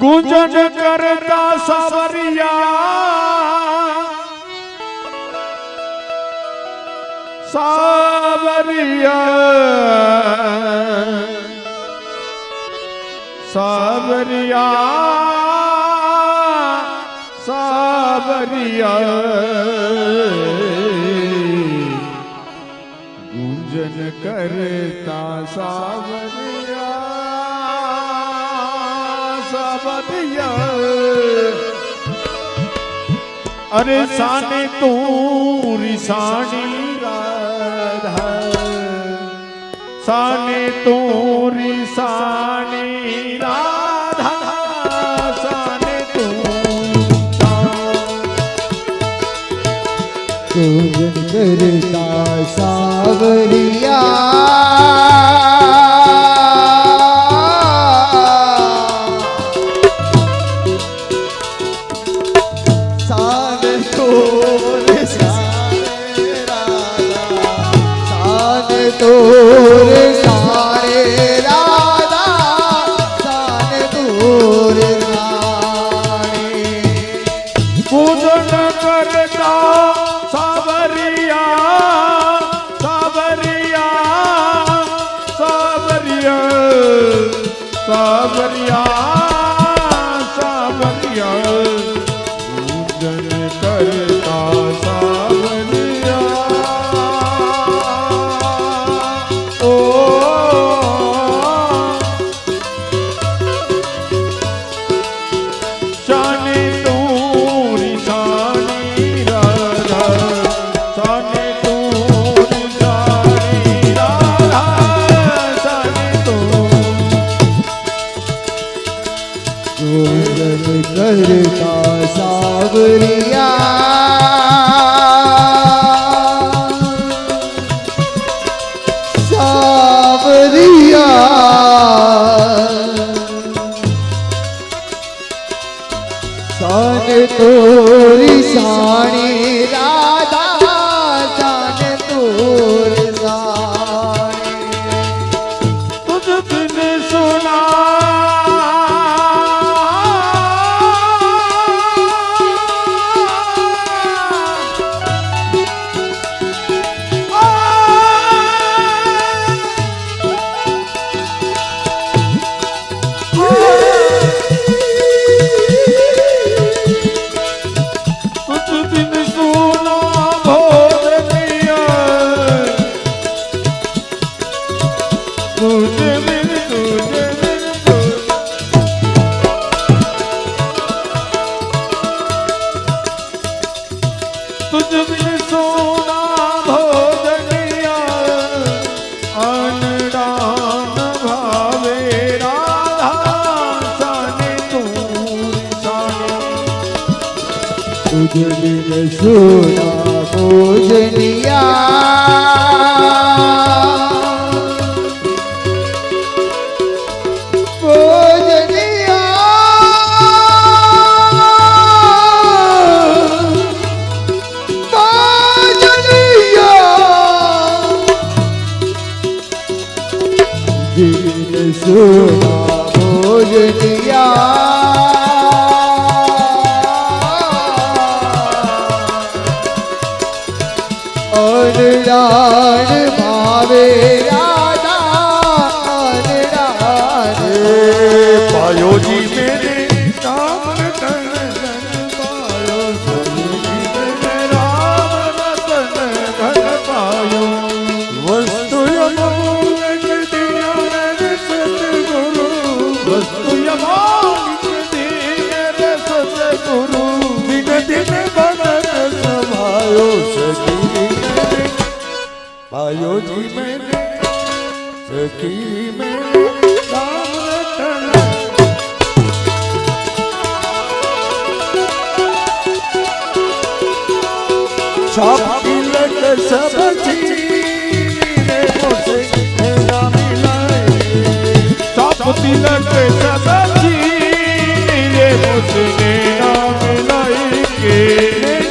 गुंजन करता सावरिया सावरिया सावरिया सावरिया गुंजन करता सावरिया सावरिया अरे साने तू रिसानी राधा साने तू रिसानी राधा साने तू गुंजन करता सावरिया तोर सारे राधा सान तोर रानी पूजन करता सावरिया सावरिया सावरिया सावरिया सावरिया पूजन करता सावरिया करता सावरिया सावरिया सान तोरी साणी राधा सान तोर साणी तुझ बिन सुना तुझ सोना भोजनिया भोजनिया भोजनिया तुझ सोना भोजनिया राण भावे राधा राण पायो जी मेरे राम रतन धन पायो जी मेरे राम रतन धन पायो वस्तु यमोनिक दिया रे सतगुरु वस्तु यमोनिक दिया रे सतगुरु दिन दिन भगत समायो सखी पायो जी मैंने सखी मेरे राम रतन सब तिलक सब चीरे मुझसे ना मिलाए सब तिलक सब चीरे मुझसे ना मिलाए के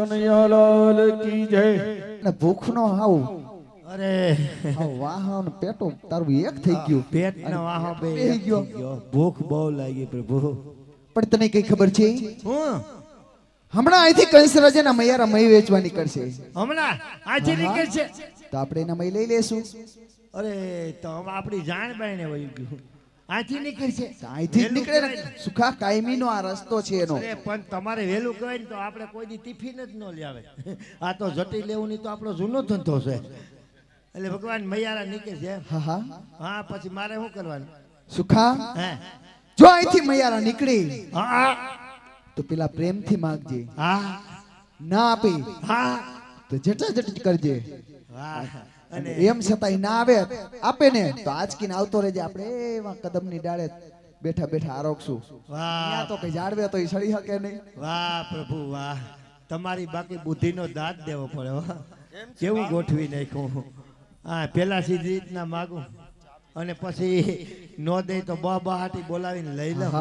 કનૈયાલાલ કી જય. અને ભૂખનો હાવ અરે વાહન પેટો તારું એક થઈ ગયું. પેટ નો વાહો બે બેહી ગયો. ભૂખ બહુ લાગી પ્રભુ. પણ તને કઈ ખબર છે? હું હમણાં અહીંથી કંસરાજના મૈયારા મય વેચવા નીકળશે. હમણાં આજે નીકળે છે. તો આપણે એના મય લઈ લેશું. અરે તો હવે આપણી જાણ બાઈને વહી ગયું. આથી નીકળશે. તો અહીંથી જ નીકળે ને. સુખા કાયમીનો આ રસ્તો છે એનો. અરે પણ તમારે વહેલું કહેવાય ને તો આપણે કોઈ દી ટિફિન જ ન લાવે. આ તો જટી લેવું ની તો આપણો જૂનો ધંધો છે. એટલે ભગવાન મૈયારા નીકળે છે. હા હા હા પછી મારે શું કરવાનું? સુખા હે જો અહીંથી મૈયારા નીકળી હા તો પેલા પ્રેમથી માંગજે. હા ના આપે હા તો જટાજટ કરજે. વાહ. અને એમ છતાંય ના આવે આપે ને તો આજકીને આવતો રહેજે. આપણે એવા કદમની ડાળે બેઠા બેઠા આરોગશું. વાહ ત્યાં તો કઈ જાળવે તો ઈ સડી શકે નહીં. વાહ પ્રભુ વાહ. તમારી બાકી બુદ્ધિનો દાંત દેવો પડે હો. કેવું ગોઠવી નાખ્યું. હા પેલા સીધી રીતના માગું અને પછી નો દે તો બહાટી બોલાવીને લઈ લઉં.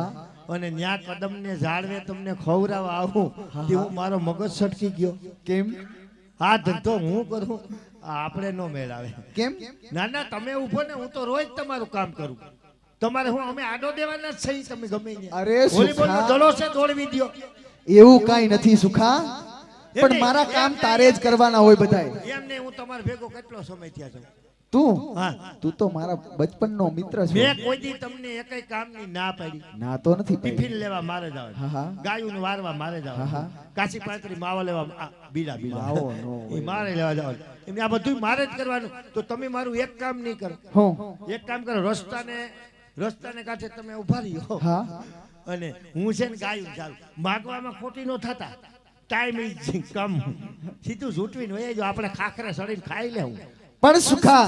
અને ન્યા કદમ ને ઝાડવે તમને ખવડાવવા આવું તે હું મારો મગજ છટકી ગયો. કેમ આ ધંધો હું કરું આપણે નો મેળાવે. કેમ ના ના તમે ઉભો ને હું તો રોજ તમારું કામ કરું. તમારે હું અમે આડો દેવાના જ છે. તમે ગમે ત્યાં. અરે વોલીબોલનો સુખા દડો છે દોડવી દ્યો. એવું કાઈ નથી સુખા. પણ મારા કામ તારે જ કરવાના હોય બધાય. એમ નહીં હું તમારે ભેગો કેટલો સમય થયા છું. તું હા તું તો મારા બચપનનો મિત્ર છે. મેં કોઈ દી તમને એકય કામની ના પાડી. ના તો નથી પાડી. ટિફિન લેવા મારે જ આવે. હા હા ગાયું વારવા મારે જ હા, આવે. હા. કાચી પાતરી માવા લેવા બીડા માવો નો એ મારે લેવા જવાનું. એમને આ બધું મારે જ કરવાનું. તો તમે મારું એક કામ નહીં કરો. હું એક કામ કરો રસ્તાને કાંઠે તમે ઉભા રહ્યો. હા અને હું છે ને ગાયું ચાલુ માગવામાં ખોટી નો થતા. ટાઈમ ઇઝ કમ. સીધું ઝૂંટવીને વહી જાઓ. આપણે ખાખરે સડીને ખાઈ લેવું. પણ સુખા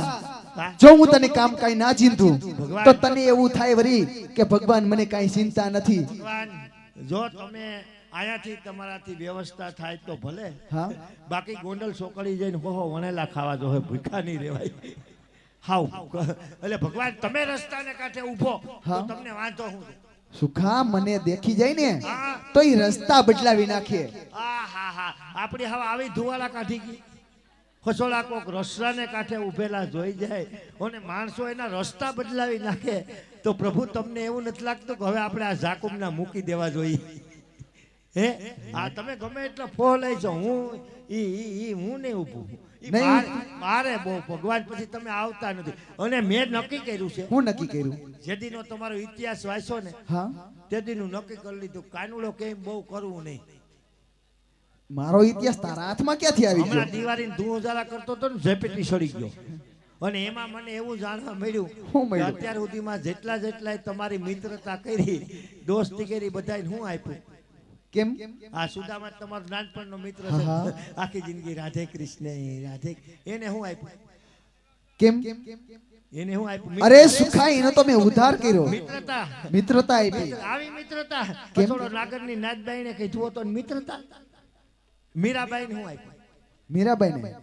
હા? જો હું તને કામ કઈ ના ચિંતું ભગવાન. તો તને એવું થાય વરી કે ભગવાન મને કઈ ચિંતા નથી. ભગવાન જો તમે આયાથી તમારાથી વ્યવસ્થા થાય તો ભલે. હા બાકી ગોંડલ સોકડી જઈને હો વણેલા ખાવા જો ભૂખા નહીં રહેવાય. હાવ એટલે ભગવાન તમે રસ્તાને કાંઠે ઊભો હા. તો તમને વાંધો હું સુખા મને દેખી જાય ને હા તો ઈ રસ્તા બદલાવી નાખે. હા હા આપણી હવે આવી ધુવાળા કાઢી ગઈ. ખસોડા કોક રસ્તાને કાંઠે ઉભેલા જોઈ જાય અને માણસો એના રસ્તા બદલાવી નાખે તો પ્રભુ તમને એવું નથી લાગતું કે હવે આપણે આ ઝાકુમના મૂકી દેવા જોઈએ? હે આ તમે ગમે એટલો ફો લઈ છો હું હું નહીં ઊભું. મારે બહુ ભગવાન પછી તમે આવતા નથી. અને મેં નક્કી કર્યું છે. હું નક્કી કર્યું. જેદીનો તમારો ઇતિહાસ વાંચ્યો ને હા તેદીનું નક્કી કરી લીધું કાનુડો કેમ બહુ કરવું નહીં. મારો ઇતિહાસ તારા હાથમાં ક્યાંથી આવી હમણાં ગયો? દિવાળીને ધુઓજારા કરતો હતો ને ઝેપેટી સડી ગયો. અને એમાં મને એવું જાણવા મળ્યું શું કે મળ્યું? અત્યાર સુધીમાં જેટલા તમારી મિત્રતા કરી દોસ્તી કરી બધાને હું આપ્યું. કેમ આ સુદામા તમારો નાનપણનો મિત્ર હા, છે. હા. આખી જિંદગી રાધે કૃષ્ણ રાધે એને હું આપ્યું. કેમ એને હું આપ્યું અરે સુખા એનો તો મેં ઉધાર કર્યો. મિત્રતા. મિત્રતા આપી. આવી મિત્રતા કેમ? કસોડો નાગરની નાથબાઈને કીધું તો મિત્રતા. મીરાબાઈને હું આપ્યું.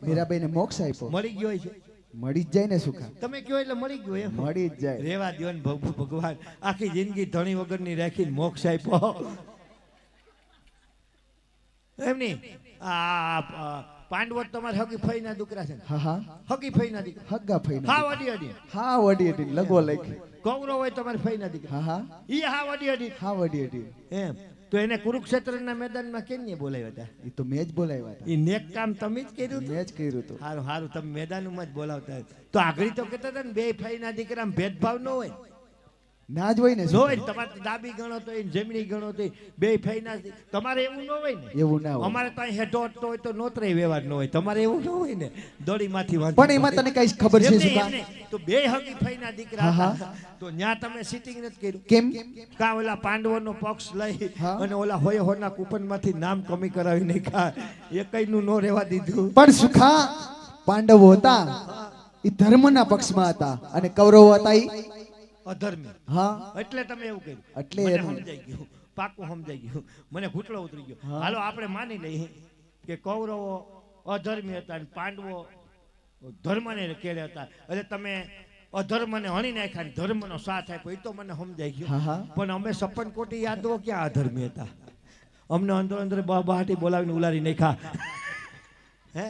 મીરાબાઈને મોક્ષ આપ્યો. મળી ગયો છે. મળી જ જાય ને સુખા. તમે કયો એટલે મળી ગયો એમ. મળી જ જાય. રેવા દ્યો ને ભગવાન આખી જિંદગી ધણી વગરની રાખીને મોક્ષ આપ્યો. એમ નહીં પાંડવો તમારે હગી ફઈના દીકરા છે ને? હા હા હગી ફઈના દીકરા. હગ્ગા ફઈના. હા વડી અડી. હા વડી અડી લગો લખ. કૌરવ હોય તમારે ફઈના દીકરા. હા હા ઈ હા વડી અડી. હા વડી અડી. એમ તો એને કુરુક્ષેત્રના મેદાનમાં કેમ નહીં બોલાવ્યા હતા? એ તો મેં જ બોલાવ્યા હતા. ઈ નેક કામ તમે જ કર્યું હતું. મેં જ કર્યું હતું. હારું હારું તમે મેદાનમાં જ બોલાવતા તો આગળ તો કહેતા હતા ને બે ફઈના દીકરામાં ભેદભાવ ન હોય. ના જ હોય ને ન સુખા. હોય તમારે ડાબી ગણો તો જમણી ગણો તો બે ફઈના તમારે એવું ન હોય ને. એવું ના હોય. અમારે તો અહીં હેઠો અટતો હોય તો નોતરે વ્યવહાર ન હોય. તમારે એવું ન હોય ને દોડીમાંથી વાંધો પણ એમાં તને કઈ ખબર છે એમ નહીં, સુખા? એમ નહીં. તો બે હગી ફઈના દીકરા હા, હતા. તો ન્યા તમે સિટિંગ નથી કર્યું. કેમ કા ઓલા પાંડવોનો પક્ષ લઈ હા. અને ઓલા હોય હોના કૂપનમાંથી નામ કમી કરાવી નાખ્યા. એકયનું નો રહેવા દીધું. પણ સુખા પાંડવો હતા એ ધર્મના પક્ષમાં હતા અને કૌરવો હતા ઈ અધર્મી. હા એટલે તમે એવું કર્યું. એટલે મને એનું- સમજાઈ ગયું. પાકું સમજાઈ ગયું. મને ઘૂંટડો ઉતરી ગયો. હાલો આપણે માની લઈએ કે કૌરવો અધર્મી હતા અને પાંડવો ધર્મને કેળે હતા. એટલે તમે અધર્મને હણી નાખ્યા અને ધર્મનો સાથ આપ્યો એ તો મને સમજાઈ હા, ગયું. હા. પણ અમે 56 કોટી યાદવો ક્યાં અધર્મી હતા? અમને અંદર અંદર બહાટી બોલાવીને ઉલારી નાખ્યા હે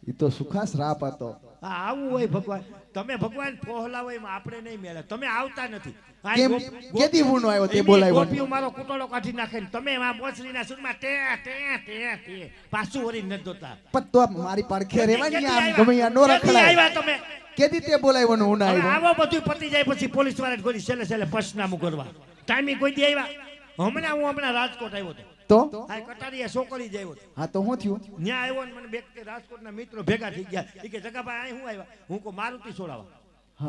ઈ તો સુખાસ રાપ હતો. હા, આવું હોય ભગવાન. તમે ભગવાન પહોલાવો એમાં આપણે નહીં મેળે. તમે આવતા નથી. આ કેમ કેદી ઊનો આવ્યો તે બોલાવ્યો ગોપીઓ મારો કુટોળો કાઢી નાખે ને તમે એમાં બોસરીના સુરમાં ટે ટે ટે ટે પાછું વળી ન જોતા. પણ તો મારી પાડખે રહેવાની આમ ગમે યા નો કેટલી રખડાય. આવ્યા તમે? કેદી તે બોલાવ્યો ને હું ના હવે આવ્યો? આવો બધું પતી જાય પછી પોલીસ વાળા ગોળી છેલ્લે છેલ્લે પસનામું કરવા ટાઈમે કોઈ દી આવ્યા? હમણાં રાજકોટ આવ્યો હતો. તો આ કટારીયા છોકરી જ આવ્યો હતો. હા તો હું થયું? ન્યા આવ્યો ને મને બે રાજકોટના મિત્રો ભેગા થઈ ગયા. એ કે જગાભાઈ અહીં હું આવ્યા? હું કો મારુતિ છોડાવવા.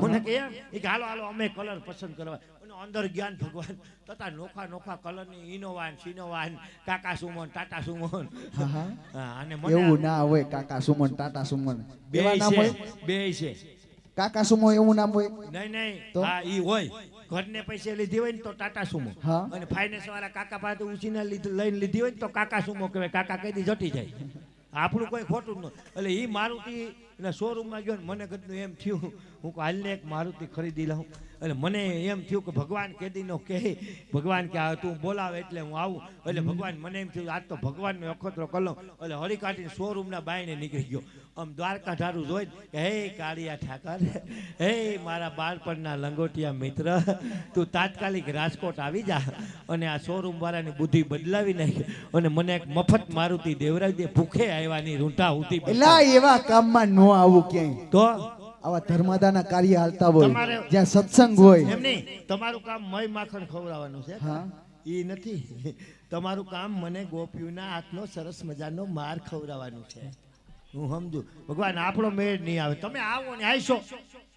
મને કે એમ? એ કે હાલો હાલો અમે કલર પસંદ કરવા. અને અંદર જ્ઞાન ભગવાન તથા નોખા નોખા કલરની ઇનોવા સિનોવા કાકા સુમન ટાટા સુમન. હા અને એવું ના હોય. કાકા સુમન ટાટા સુમન બે એવા નામ હોય? બે છે. કાકા સુમો એવું નામ હોય? નહીં તો? હા ઈ હોય. ઘરને પૈસે લીધી હોય ને તો ટાટા સુમો. હા. અને ફાઇનાન્સ વાળા કાકા પાસે ઉછીને લઈને લીધી હોય ને તો કાકા સુમો કહેવાય. કાકા કઈ દી જટી જાય. આપણું કોઈ ખોટું ન. એટલે ઈ મારુતિ એના શોરૂમમાં ગયો ને મને કદનું એમ થયું હું હાલને એક મારુતિ ખરીદી લઉં. એટલે મને એમ થયું કે ભગવાન કેદીનો કહે ભગવાન કે તું બોલાવે એટલે હું આવું. એટલે ભગવાન મને એમ થયું આજ તો ભગવાનનો અખતરો કલમ. એટલે હળી કાઢીને શોરૂમના બાયણે નીકળી ગયો. આમ દ્વારકા ધારું જોઈ કે હે કાળિયા ઠાકર, હે મારા બાળપણના લંગોટિયા મિત્ર, તું તાત્કાલિક રાજકોટ આવી જા અને આ શોરૂમ વાળાની બુદ્ધિ બદલાવી નાખે અને મને એક મફત મારુતિ દેવરાવી દે. ભૂખે આવ્યાની રૂંઢા ઉતી. એલા એવા કામમાં નો આવું ક્યાંય. તો આવા ધર્માદાના કાર્ય હાલતા હોય તમારે- જ્યાં સત્સંગ હોય. એમ નહીં, તમારું કામ મય માખણ ખવડાવવાનું છે. હા. એ નથી. તમારું કામ મને ગોપીઓના હાથનો સરસ મજાનો માર ખવડાવવાનું છે. હું સમજુ. ભગવાન આપણો મેળ નહીં આવે. તમે આવો ને આવીશો.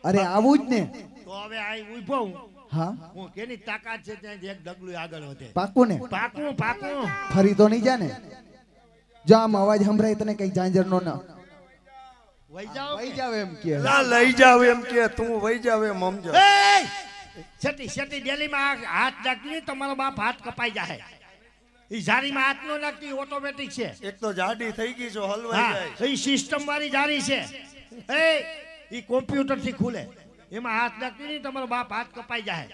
અરે આવું જ ને. તો હવે આ ઉભો હું. હા હું કેની તાકાત છે ત્યાં એક ડગલું આગળ વધે. પાકું ને? પાકું પાકું. ફરી તો નહીં જાને? જો આમ અવાજ સંભળાય તને કઈ જાંજર નો ના વઈ જાઓ વહી જાવ એમ કે. લઈ જાવ એમ કે તું વહી જાવ એમ સમજો. એય! છેટી છેટી ડેલીમાં હાથ નાખી તમારો બાપ હાથ કપાઈ જાય. ઈ જારીમાં હાથ નો નાખતી ઓટોમેટિક છે. એક તો જાડી થઈ ગઈ છો હલવાઈ હા, જાય. ઈ સિસ્ટમ વાળી જારી છે. ઈ કોમ્પ્યુટર થી ખુલે. એમાં હાથ નાખી તમારો બાપ હાથ કપાઈ જાય.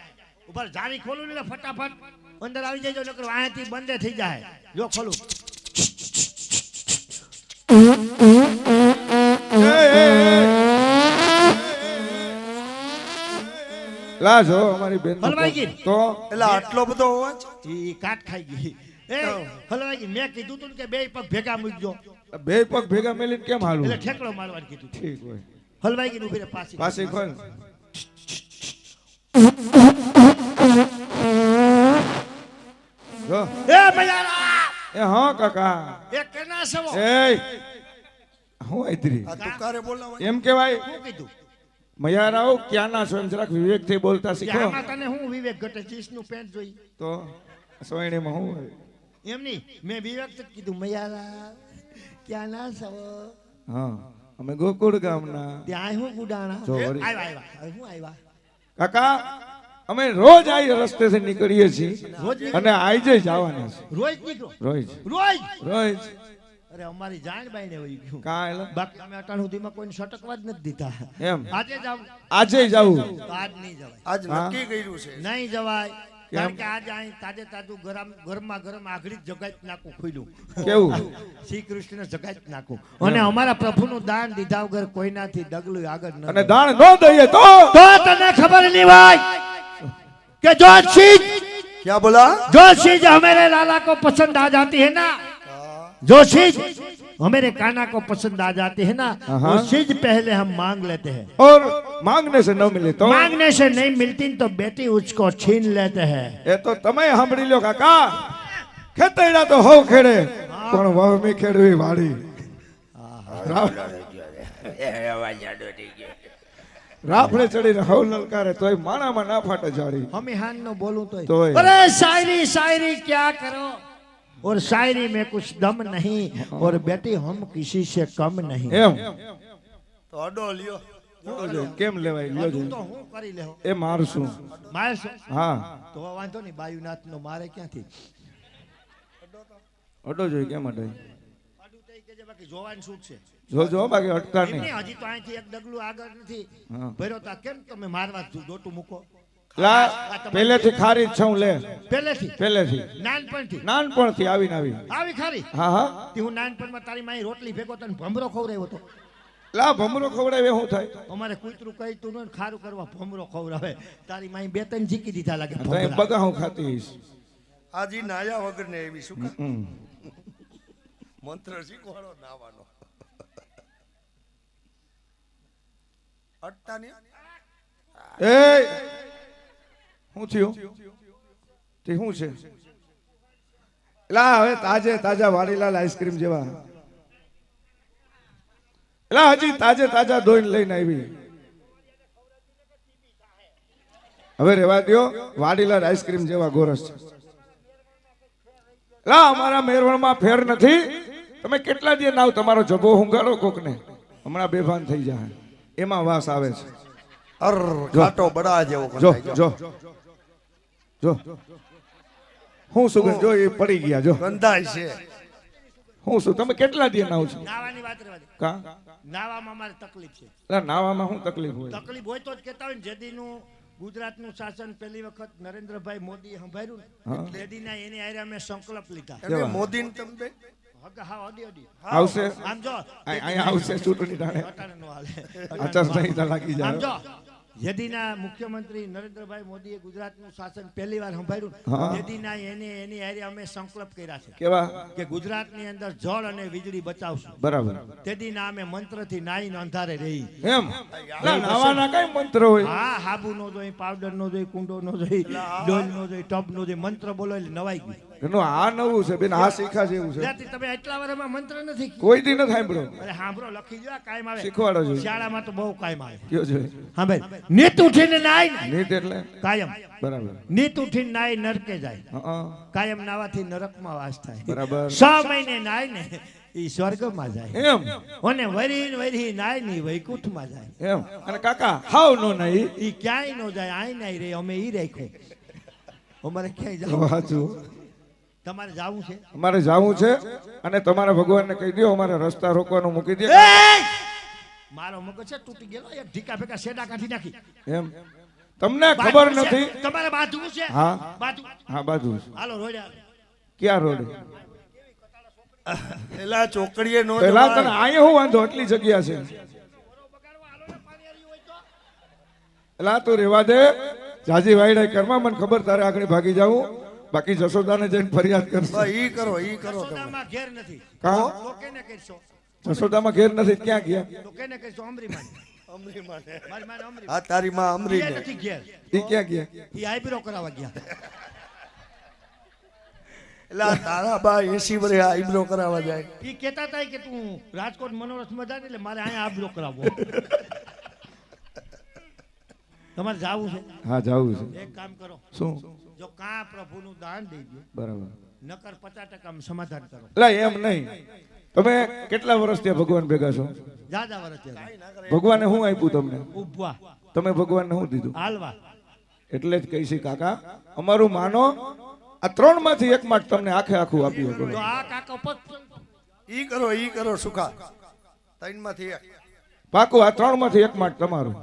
ઉપર જારી ખોલું ને ફટાફટ અંદર આવી જાય. નકર અહીંથી બંધ થઈ જાય. જો ખોલું. લા જો અમારી બેન હલવાઈ ગઈ. તો એટલે આટલો બધો અવાજ ઈ કાટ ખાઈ ગઈ. હલવાઈ ગઈ. મેં કીધું તું ને કે બે પગ ભેગા મૂકજો બે પગ ભેગા મેલીને કેમ હાલું? એટલે ઠેકડો મારવાનું કીધું. ઠીક હોય. હલવાઈ ગઈ. ઉભી રહે પાછી. પાછી ખોલ. જો એ ભૈયારા! એ હા કાકા એ કેના સવો? એ હું આઈતરી તુકારે બોલાવા. એમ કેવાય શું કીધું? મયારાઓ ક્યાંના છો એમ જરાક વિવેક થી બોલતા શીખો. આમાં તને હું વિવેક ઘટે? જીન્સ નું પેન્ટ જોઈ તો સોયણીમાં હું હોય? એમ નહીં. મેં વિવેક જ કીધું. મયારા ક્યાં ના સવો? હા અમે ગોકુળ ગામના. ત્યાં હું ગુડાણા. જો વળી. આવ્યા આવ્યા. હું આવ્યા. કાકા અમે રોજ આ રસ્તેથી નીકળીએ છીએ રોજ અને આજે જવાના છે. રોજ નીકળો. રોજ રોજ. રોજ અરે અમારી જાણ બાઈને વહી ગયું. કાંઈ બાકી અમે અટાણ સુધીમાં કોઈને સટકવા જ નથી દીધા. એમ આજે જાવ આજે જવું. તો આજ નહીં જવાય. આજ નક્કી કર્યું છે. નહીં જવાય. કેમ? કારણ કે આજે અહીં તાજે તાજું ગરમા ગરમ આગળી જગાઈ નાખું ખુલ્યું. કેવું? શ્રી કૃષ્ણ જગાઈ નાખું. અને અમારા પ્રભુનું દાન દીધા વગર કોઈનાથી ડગલું આગળ ન અને દાણ ન દઈએ તો તો તને ખબર નહીં હોય कि जो चीज क्या बोला? जो चीज हमारे लाला को पसंद आ जाती है ना, जो चीज हमारे काना को पसंद आ जाती है ना, वो चीज पहले हम मांग लेते हैं और मांगने से न मिले तो मांगने से नहीं मिलती तो बेटी उसको छीन लेते हैं. એ તો તમે સાંભળી લ્યો કાકા. ખેતરડા તો હવ ખેડે પણ વાવમી ખેડવી વાડી. રાફડે ચડીને હવ લલકારે તોય માણામાં ના ફાટે જાડી. हम हान नो बोलूं तो तोय। अरे शायरी शायरी क्या करो और शायरी में कुछ दम नहीं और बेटी हम किसी से कम नहीं. એમ तो अडो लियो. કેમ લેવાય લ્યો તું છે. તો હું કરી લેહો એ મારશું. મારે શું? હા તો વાંધો નહીં. બાયુનાથ નો મારે ક્યાંથી? અડો જોઈ કેમ અડે. આડું થઈ કે જે બાકી જોવાનું શું છે? જો જો બાકી અટકા એમ નહીં. નહીં, હજી તો અહીંથી એક ડગલું આગળ નથી હા. ભર્યો તા કેમ તમે મારવા દોટું મૂકો? લા પહેલેથી ખારી જ છું લે પહેલેથી પહેલેથી નાનપણથી નાનપણથી આવીને આવી આવી ખારી હા હા તે હું નાનપણમાં તારી માઈ રોટલી ભેગો તને ભમરો ખવડાવ્યો હતો લા ભમરો ખવડાવે શું થાય અમારે કૂતરું કહી તું ન ખારું કરવા ભમરો ખવડાવે તારી માઈ બે ત્રણ જીકી દીધા લાગે તઈ ભમરા. બગા હું ખાતી હઈશ. આજી નાયા વગર ને એવી શું કામ? હમ. મંત્ર શીખવાડો નાવાનો અટતા ને એ શું થયું તે શું છે લા હવે તાજે તાજા વાડીલાલ આઈસ્ક્રીમ જેવા લા હજી તાજે તાજા ધોઈને લઈને આવી હવે રેવા દ્યો વાડીલાલ આઈસ્ક્રીમ જેવા ગોરસ છે લા અમારા મેરવણમાં ફેર નથી તમે કેટલા દી નાવ તમારો જબો હુંગાડો કોકને હમણાં બેભાન થઈ જાય એમાં વાસ આવે છે અર ઘાટો બડા જેવો જો ગંધાઈ ગયો. જો જો હું સુગંધ જો એ પડી ગયા જો ગંધાય છે હું શું તમે કેટલા દી નાવ છો નાવાની વાત રહેવા દે. કા નાવામાં અમારે તકલીફ છે લા નાવામાં શું તકલીફ હોય તકલીફ હોય તો જ કહેતા હોય ને જેદીનું ગુજરાતનું શાસન પહેલી વખત નરેન્દ્રભાઈ મોદીએ સંભાળ્યું હા. ને તેદીના એની હારે અમે સંકલ્પ લીધા એને કેવા? મોદીને તમે બે હગ હા અડી અડી આવશે આમ જો અહીંયા આવશે ચૂંટણી ટાણે અટાણે નો હાલે આચારસંહિતા લાગી આમ જો જાય જેદીના મુખ્યમંત્રી નરેન્દ્રભાઈ મોદીએ ગુજરાતનું શાસન પહેલી વાર હા. સંભાળ્યું જેદીના એની હારે અમે સંકલ્પ કર્યા છે કેવા કે ગુજરાતની અંદર જળ અને વીજળી બચાવશું બરાબર તેદીના અમે મંત્રથી નાઈને અંધારે રહી એમ લા નાવાના કઈ મંત્ર હોય હા હાબુ નો જોઈ પાવડર નો જોઈ કુંડો નો જોઈ ડોલ નો જોઈ ટબ નો જોઈ મંત્ર બોલો એટલે નવાઈ ગયું એનું આ નવું છે બેન આ શીખા જેવું છે ત્યાંથી તમે એટલા વારમાં મંત્ર નથી કોઈ દી નથી સાંભળ્યો અરે સાંભળો લખી જો કાયમ આવે શીખવાડો જોઈએ શાળામાં તો બહુ કાયમ આવે કયો છે હા ભાઈ નીત ઉઠીને નાય નીત એટલે કાયમ બરાબર નીત ઉઠીને નાય નરકે જાય હા કાયમ નાવાથી નરકમાં વાસ થાય બરાબર 6 મહિને નાય ને ઈ સ્વર્ગમાં જાય એમ અને વરી નાય ની વૈકુંઠમાં જાય એમ અને કાકા હાવ નો નહીં ઈ ક્યાંય નો જાય આય નાય રે અમે ઈ રાખ્યો અમારે ક્યાંય જવું સાચું તમારે જાવું છે અમારે જાવું છે અને તમારા ભગવાનને કહી દો અમારે રસ્તા રોકવાનું મૂકી દે મારો મગજ છે તૂટી ગયેલો એક ઢીકા ભેગા શેડા કાઢી નાખી એમ તમને ખબર નથી તમારે બાજુ છે હા બાજુ હા બાજુ છે. હાલો રોડ્યા ક્યાં રોડે પેલા ચોકડીએ નો પેલા જવાય. તને અહીંયા હું વાંધો એટલી જગ્યા છે એલા તું રેવા દે જાજી વાયડા કરમાં મને ખબર તારે આગળ ભાગી જાવું બાકી જશોદાને જઈને ફરિયાદ કરશે બસ ઈ કરો તમે જશોદામાં ઘેર નથી કા તો કેને કરશો જશોદામાં ઘેર નથી ક્યાં ગયા તો કેને કરશો અમરીમાન અમરી માને મારી માને અમરી આ તારી માં અમરી ઈ ને નથી ઘેર એ ક્યાં ગયા ઈ આઈબ્રો કરાવવા ગયા એટલે આ તારા બા 80 વર્ષે આઈબ્રો કરાવવા જાય ઈ કહેતા હતા કે તું રાજકોટ મનોરથમાં જા ને એટલે મારે અહીંયા આઈબ્રો કરાવવો તમારે જાવું છે હા જાવું છે એક કામ કરો શું જો કા પ્રભુનું દાન દઈ દો બરાબર નકર 50% સમાધાન કરો એટલે એમ નહીં તમે કેટલા વર્ષ ત્યાં ભગવાન ભેગા છો જાજા વર્ષ છે ભગવાને શું આપ્યું તમને ઉભવા તમે ભગવાનને શું દીધું હાલવા એટલે જ કહીશ કાકા અમારું માનો આ 3 માંથી એક માં તમને આખે આખું આપ્યું તો હતું. આ કાકા પત ઈ કરો સુખા ત્રણ માંથી એક પાકું આ 3 માંથી એક માં તમારું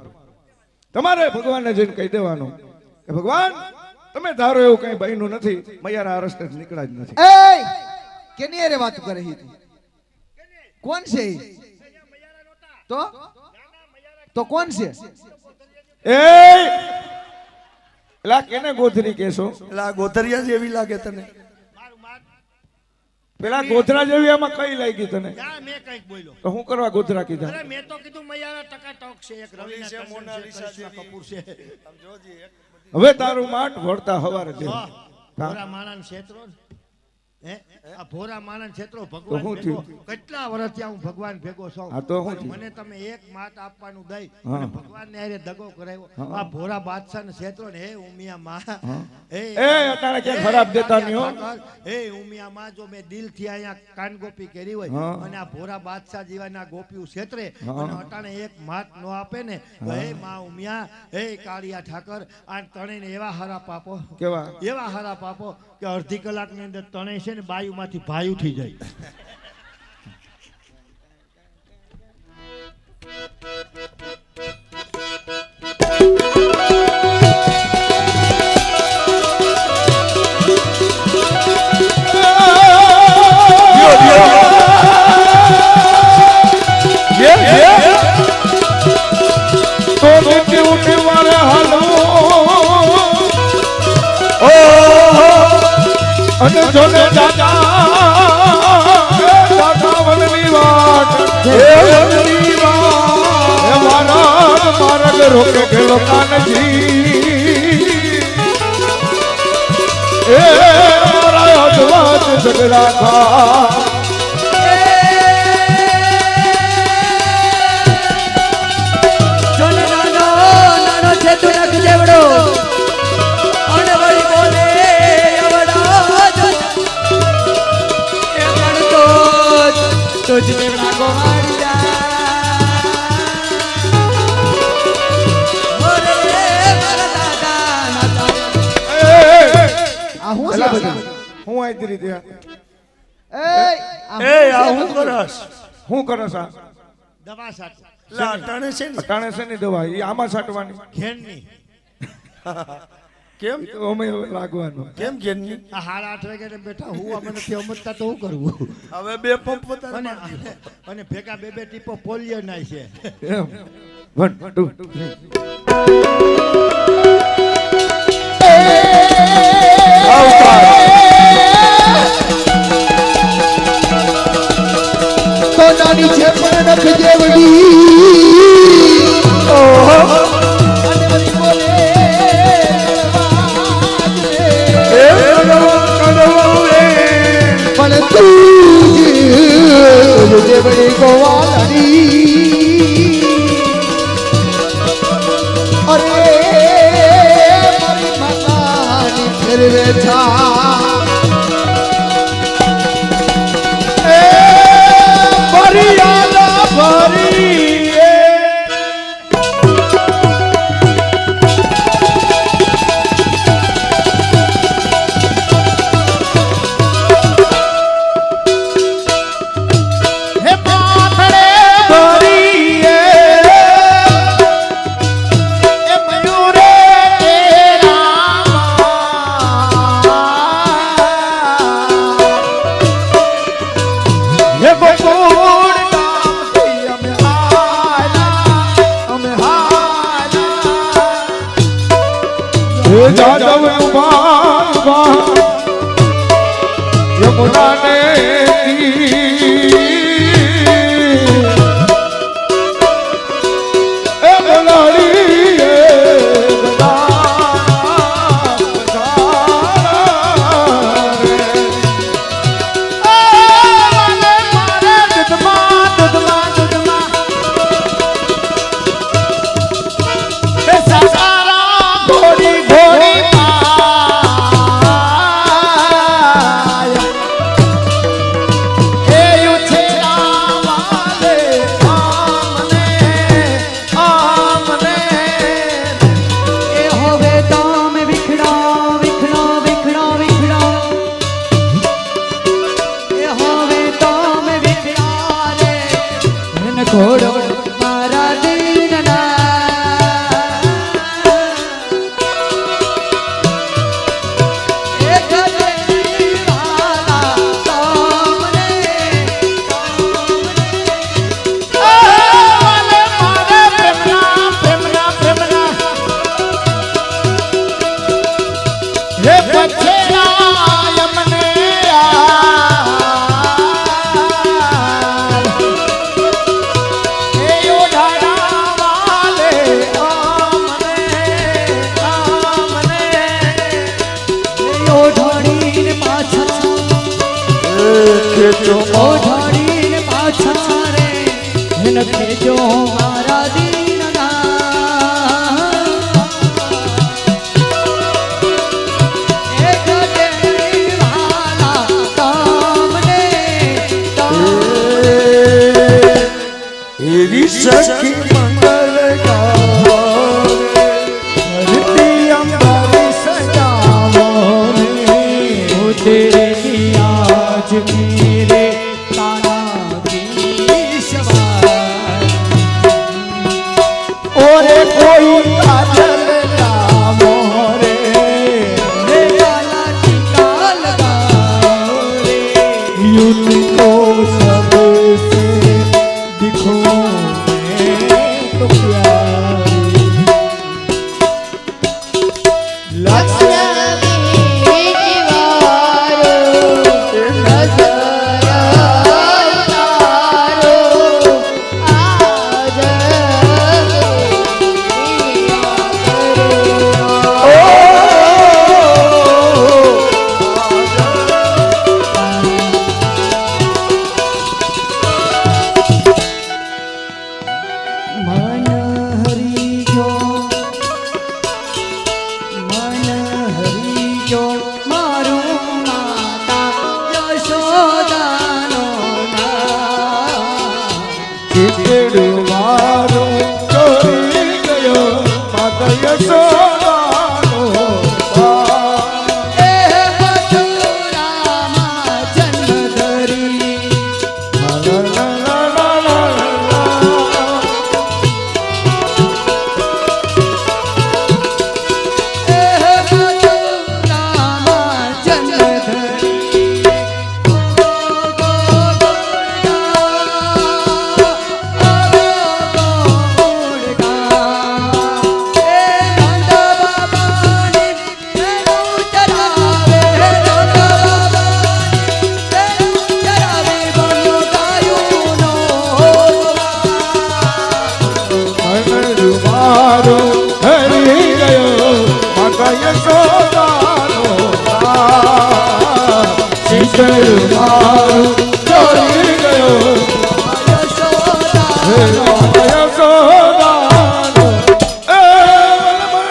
તમારે ભગવાનને જઈને કહી દેવાનું કે ભગવાન તમે ધારો એવું કઈ બન્યું નથી મૈયાના આ રસ્તે જ નીકળ્યા જ નથી એ કેની હારે વાત કરે છે તું કોણ છે ઈ? તો કોણ છે એ એલા કેને ગોધરી કેશો એટલે આ ગોધરિયા જેવી લાગે તને મારું માર પેલા ગોધરા જેવી આમાં કઈ લાગી તને ક્યાં મેં કંઈક બોલ્યો તો હું કરવા ગોધરા કીધા અરે મેં તો કીધું મૈયારા ટકાટક છે એક રવિના છે, કસમ મોનાલિસા છે, કરિશ્મા કપૂર છે આમ જોજી એક હવે તારું માટ વળતા હવારે દે હા, ભોરા માણસ ક્ષેત્રો ને. હે આ ભોરા માણસ ક્ષેત્રો તો ભગવાન શું ભેગો થયું? કેટલા વર્ષથી હું ભગવાન ભેગો છું હા, તો શું થયું? મને તમે એક માત આપવાનું દઈ હા. અને ભગવાનને હારે દગો કરાવ્યો હા. આ ભોરા બાદશાહ ને ક્ષેત્રો ને હે ઉમિયા માં એ અટાણે ક્યાં ખરાબ દેતા નહીં હો. હે ઉમિયા માં જો મેં દિલથી અહીંયા કાન ગોપી કરી હોય હા. અને આ ભોરા બાદશાહ જીવાના ગોપીઓ ક્ષેત્રે હા. અને અટાણે એક માત નો આપે ને તો હે માં ઉમિયા હે કાળિયા ઠાકર આ તણેને એવા હરાપ આપો કેવા એવા હરાપ આપો કે અડધી કલાકની અંદર તણે છે ને બાયુમાંથી ભાયું થઈ જાય છો ને દાદા વનની વાટ એ વનની વાટ એ માર્ગ રોકે ગયેલો કાનજી એ મારા અજવાજ ઝઘડા ખા હું આઈ રીતે હું કરસ હું કરસ આ દવા સાથે લા અટાણે છે ને અટાણે છે ની દવા એ આમાં છાંટવાની ઘેરની કેમ એ તો અમે લાગવાનું કેમ ઘેરની આ 8:30 વાગે બેઠા હું અમે નથી સમજતા તો શું કરવું હવે બે પંપ પોતાને અને મારી દીધો. અને ભેગા બે ટીપો પોલિયો ના છે એમ 1 2 તો નાની છે પણ નખ જેવડી અને બધી બોલે પણ તું જેવડી ગોવાળણી અરે મારી માતાની ફેરવે છા જાદવ ઉભા યમુના ને એ બોલાડી એ ઘોડો મારા દીનના એક દીવાના સામને વાલે મારે પ્રેમના હે પછેલા યમને ઓઢાડીને પાછા રે ખેજો મારા દીનના એક દેવાના તમને એવી સખી મંગલ ધરતી અંબારી સજાવો ને તેરે આજ मेरे ताना की शवार और कोई काजल ना मोरे रे काला टीका लगाओ रे यूं को सबसे दिखो मैं ઘર મારું ચોરી ગયો હે યશોદાનો એ ભલે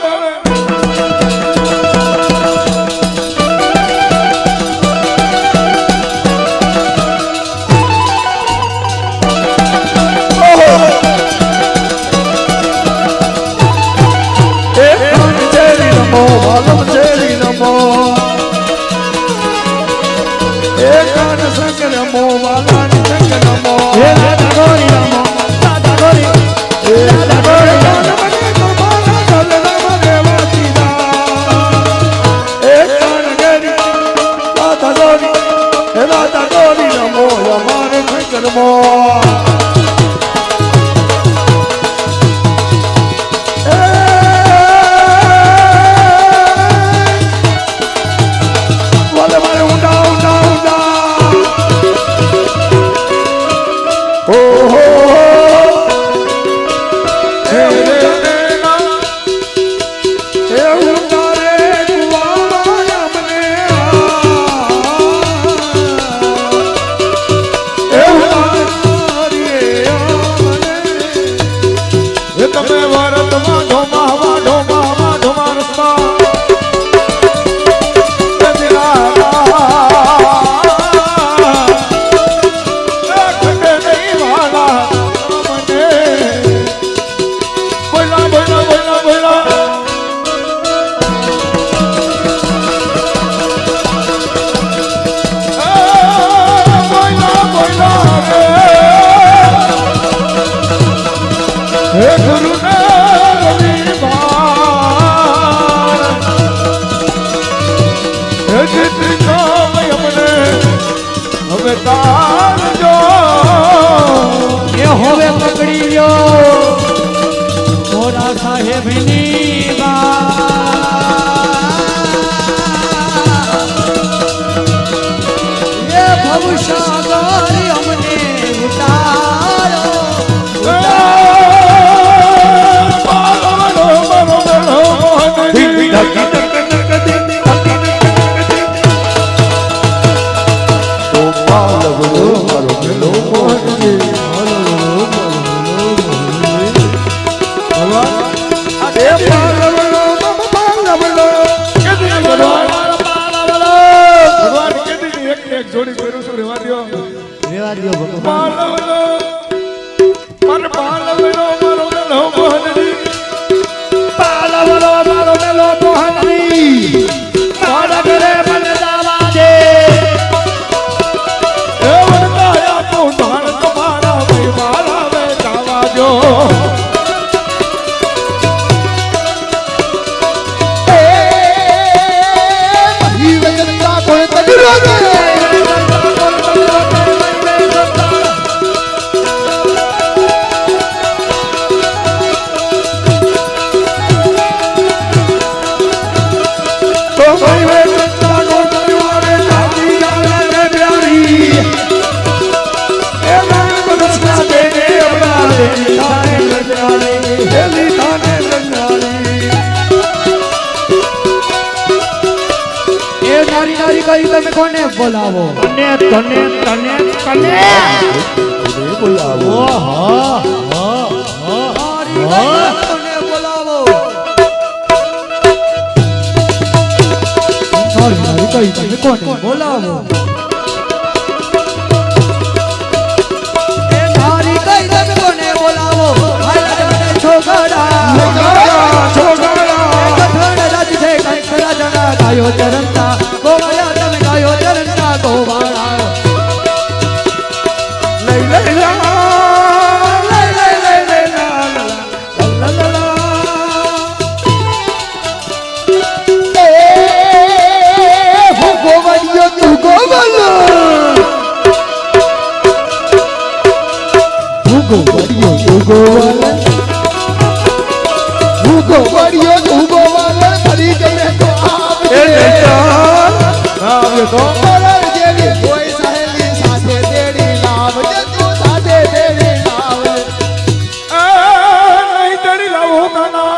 ભલે હવે પકડી લ્યો મોરા સાહેબની એ ભવસાગર અમને ઉતારો જોડી કર્યું છું રેવા દ્યો રેવા દ્યો ભગવાન મારો મેલો મોહનજી પાલવલો મારો મેલો મોહનજી મારા ઘરે મને જવા દે એ વરદાયા તો ધાન તમારા ભાઈ મારા વે જવા જો કઈ તમે કોને બોલાવો તને તને તને તને બોલાવો કોને બોલાવો મારી કઈ તમે કોને બોલાવો એ મારી કઈ તમે કોને બોલાવો હાલા મને છોકરા કઠણ રાજ છે કંકરા જણા ગાયો ચરણતા ગોવાળા તમે ગાયો ચરણતા ગોવાળા લઈ લઈ લા લઈ લઈ લઈ લઈ લા લા લા લા એ હો ગોવાળિયો તું ગોવાળો તું ગોવાળિયો તું ગોવાળો તું ગોવાળિયો તું ગોવાળો ફરી ગમે તો આવે તો મરર જેવી કોઈ સહેલી સાથે તેડી લાવજે તું સાથે તેડી લાવજે નહીં તેડી લાવો કાના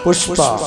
પુષ્પા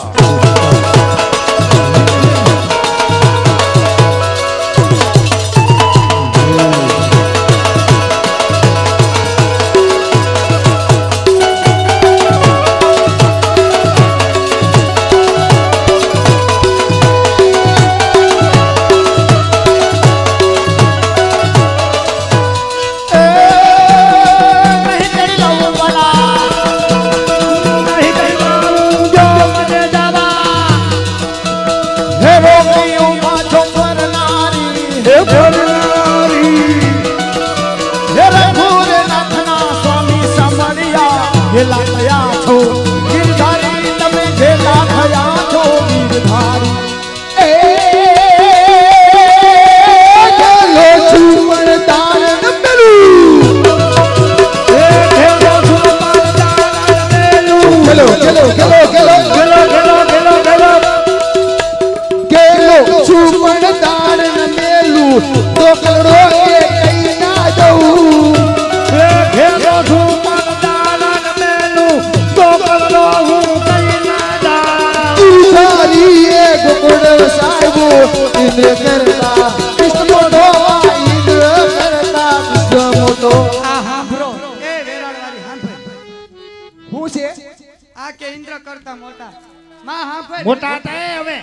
મોટા હતા એ હવે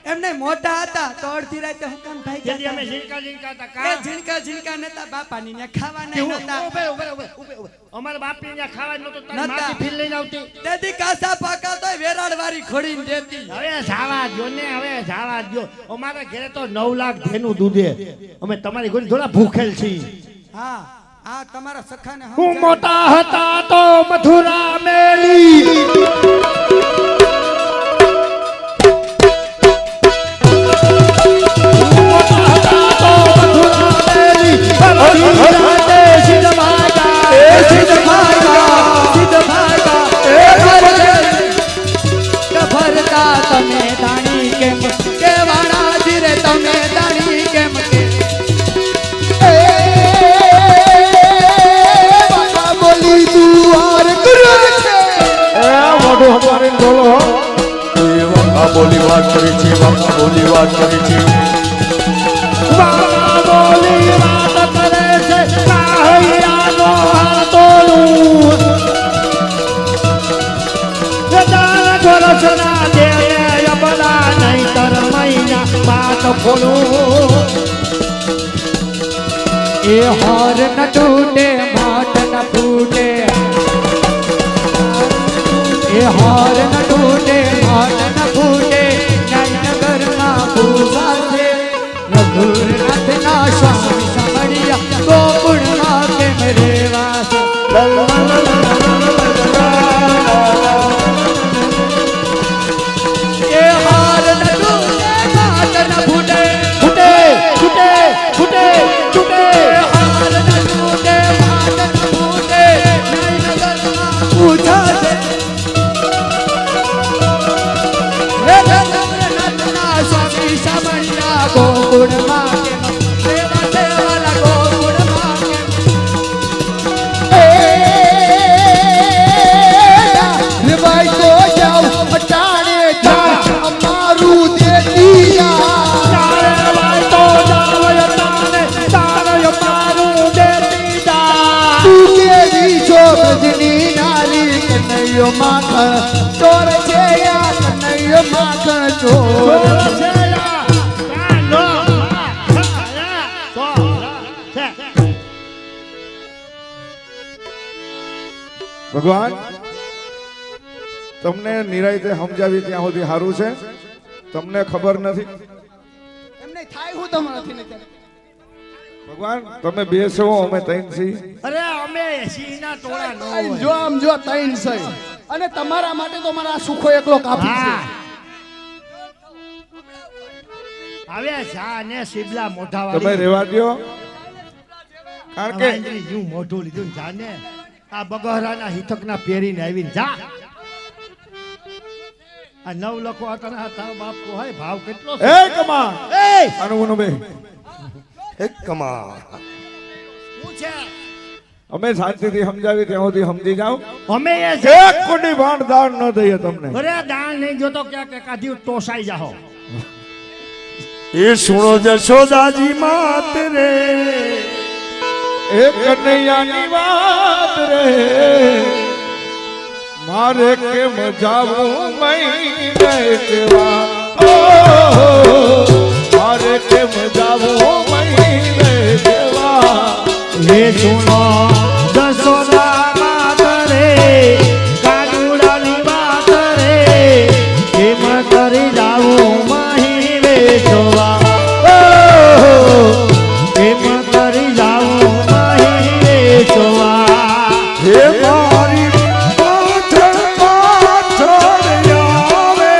એમને મોટા હતા તો અડધી રાતે હું કામ ભાઈ જેથી અમે ઝીણકા ઝીણકા હતા એ કા ઝીણકા ઝીણકા નતા બાપાની ને ખાવાના કેવું? નતા ઉભે, ઉભે, ઉભે, ઉભે, ઉભે. અમારા બાપની ત્યાં ખાવા નહોતું તારી નતા. માથી ફીલ લઈને આવતી દેદી કાસા પાકા તોય વેરાડ વાળી ખોડીને દેતી હવે જાવા દ્યો ને હવે જાવા દ્યો અમારા ઘરે તો 9 લાખ ધેનું દૂધે અમે તમારી ઘરે થોડા ભૂખેલ છીએ હા આ તમારા સખાને હું મોટા હતા તો મથુરા મેલી તમે દાણી કેમ કે વાણા ધીરે તમે દાણી કેમ કે બોલી દુઆર કરે છે મોઢું હમારીને બોલો હો. આ બોલી વાત કરી છે બાપા બોલી વાત કરી છે બાબા બોલી વાત કરે છે કાહૈયાનો હાથોલું ગદાના ગોરસના દે અબલા નહીતર મહિના બાદ ફોલું એ હાર ન તૂટે માટ ન ફૂટે એ હાર ન તૂટે માટ ન ફૂટે નગરમાં ભૂસા છે રઘુનાથના સ્વામી સાંભળ્યા ગોકુળમાં કેમ રેવા છે એ હાર ન તૂટે માટ ન ફૂટે ફૂટે ફૂટે ફૂટે ફૂટે હાર ન તૂટે માટ ન ફૂટે નગરમાં ભૂસા છે રઘુનાથના સ્વામી સાંભળ્યા ગોકુળમાં કેમ રેવા છે વાલા ગોકુળમાં કેમ ભાઈ તો જાવ અટાણે જા અમારું દેતી જા તારે વાય તો જાવય તાને તારે મારું દેતી દા તું કેવી છો બ્રજની નારી કનૈયો માખણ ચોર છે આ કનૈયો માખણ ચોર ભગવાન તમને નિરાયતે સમજાવી ત્યાં સુધી સારું છે તમને ખબર નથી એમને થાય હું તમારાથી ને ભગવાન તમે બે છો અમે ત્રણ છીએ અરે અમે સિંહના ટોળા ન જો હોય આમ જો તૈન છે અને તમારા માટે તો મારા સુખો એકલો કાફી છે હા હવે જા ને સિબલા મોઢા તમે વાળી રેવા દ્યો કારણ કે વાંદરી જેવું મોઢું લીધું ને જા ને આ બગહરાના હિતકના પહેરીને આવીને જા આ 9 લખો હતા તારો બાપ કો હોય ભાવ કેટલો છે એ કમા એ આનું બે એક કમા શું છે અમે શાંતિથી સમજાવી ત્યાં સુધી સમજી જાઓ. અમે એ એક કોટી ભાણ દાન ન દઈએ તમને. અરે દાન નહીં જોતો ક્યાંક એકાદી ટોસાઈ જાઓ. એ સુણો જશોદાજી માત રે એક કનૈયાની વાત રે મારે કેમ જાવું મહિને કેવા મારે કેમ જાવું મહિને કેવા હે સુનો જશોદા માત રે કાનુડાની વાત રે કેમ કરી જાવું મહી વેચવા કેમ કરી જાવું મહી વેચવા હે મારી પાછળ પાછળ આવે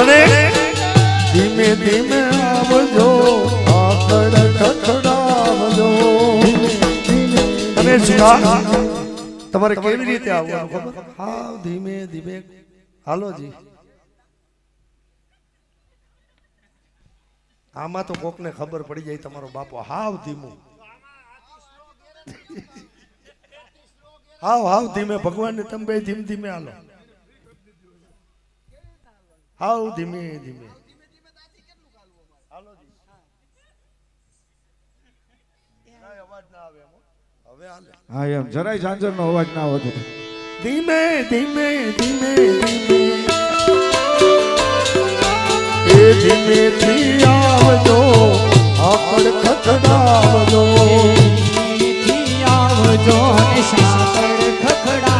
અને ધીમે ધીમે આવજો આગળ ખખડાવજો. અને સુધા તમારે કેવી રીતે આવવાનું ખબર? હા ધીમે ધીમે હાલો જી. આમાં તો કોકને ખબર પડી જાય તમારો બાપો હાવ ધીમું હાવ ધીમે ભગવાનને તમે બે ધીમે ધીમે હાલો હાવ ધીમે ધીમે હા એમ જરાય ઝાંઝર નો અવાજ ના વધે. ધીમે ધીમે ધીમે ધીમે એ ધીમે થી આવજો આકડ ખખડાવજો આવજો સાકળ ખખડા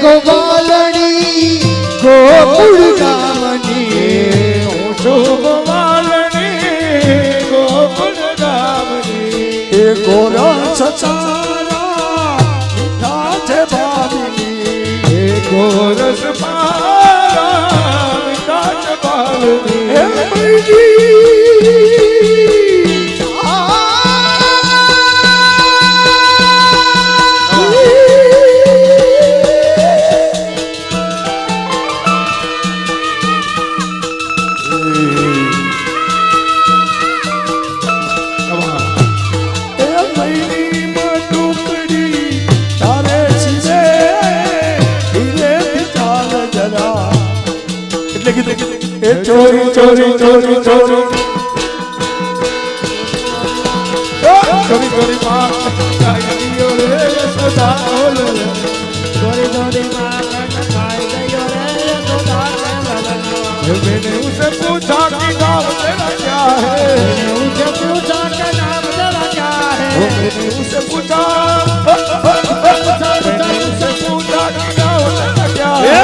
ગોવાલણી ગોકુળ ગામની ગોવાલણી ગોકુળ ગામની એ ગોરા સચારા મીઠા છે ભાવીની એ ગોરસ પારા મીઠા છે ભાવીની એ મૈડી ચોરી ચોરી ચોરી ચોરી ચોરી ચોરી માં ખાઈ ગયો રે યશોદા બોલ ચોરી ચોરી માખણ ખાઈ ગયો રે યશોદા मैंने उसे पूछा कि नाम तेरा क्या है उसे पूछा के नाम तेरा क्या है मैंने उसे पूछा मैंने उसे पूछा कि नाम तेरा क्या है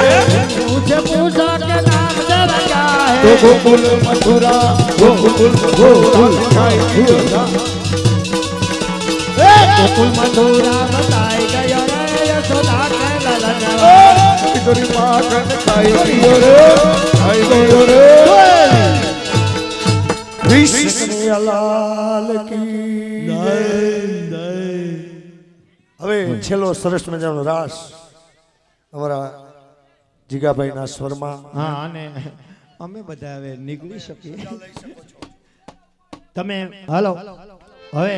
उसे पूछा के नाम तेरा क्या तो है गोकुल मथुरा गोकुल खाई गयो गोकुल मथुरा बताई गयो रे यशोदा के ललनवा तेरी माखन खाई गयो रे खाई गयो रे લાલ કી હવે છેલ્લો સરસ મજાનો રાસ અમારા જીગાભાઈના સ્વરમાં હા અને અમે બધા હવે નીકળી શકીએ તમે હાલો હવે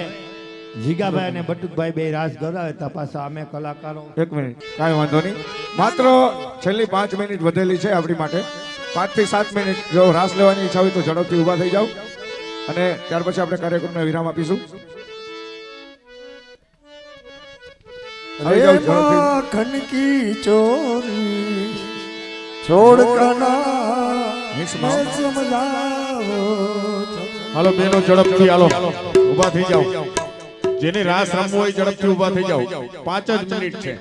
જીગાભાઈ અને બટુકભાઈ બે રાસ ગરાવે તા પાછા અમે કલાકારો એક મિનિટ કાંઈ વાંધો નહીં માત્ર છેલ્લી 5 મિનિટ વધેલી છે આપણી માટે 5 થી 7 મિનિટ જો રાસ લેવાની ઈચ્છા હોય તો ઝડપથી ઊભા થઈ જાઓ અને ત્યાર પછી આપણે કાર્યક્રમને વિરામ આપીશું આવી જાઓ ઝડપથી. માખન કી ચોરી છોડ કના મિસમાં. સમજાવો હાલો બેનો ઝડપથી હાલો ઊભા થઈ જાઓ જેની રાસ રમવું હોય ઝડપથી ઊભા થઈ જાઓ 5 જ મિનિટ છે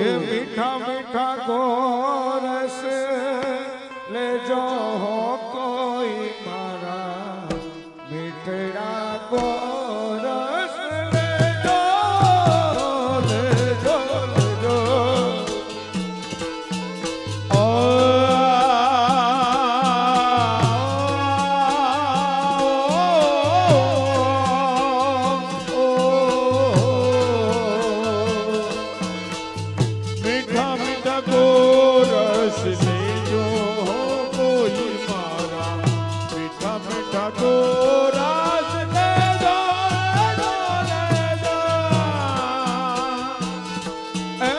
એ મીઠા મીઠા ગોરસ ले जाओ कोई मारा मिठड़ा को रस ले जाओ ले जाओ ले जाओ मीठा मीठा गोरस ले जो कोई मारा मीठा मीठा गोरस ले जो ले जो ए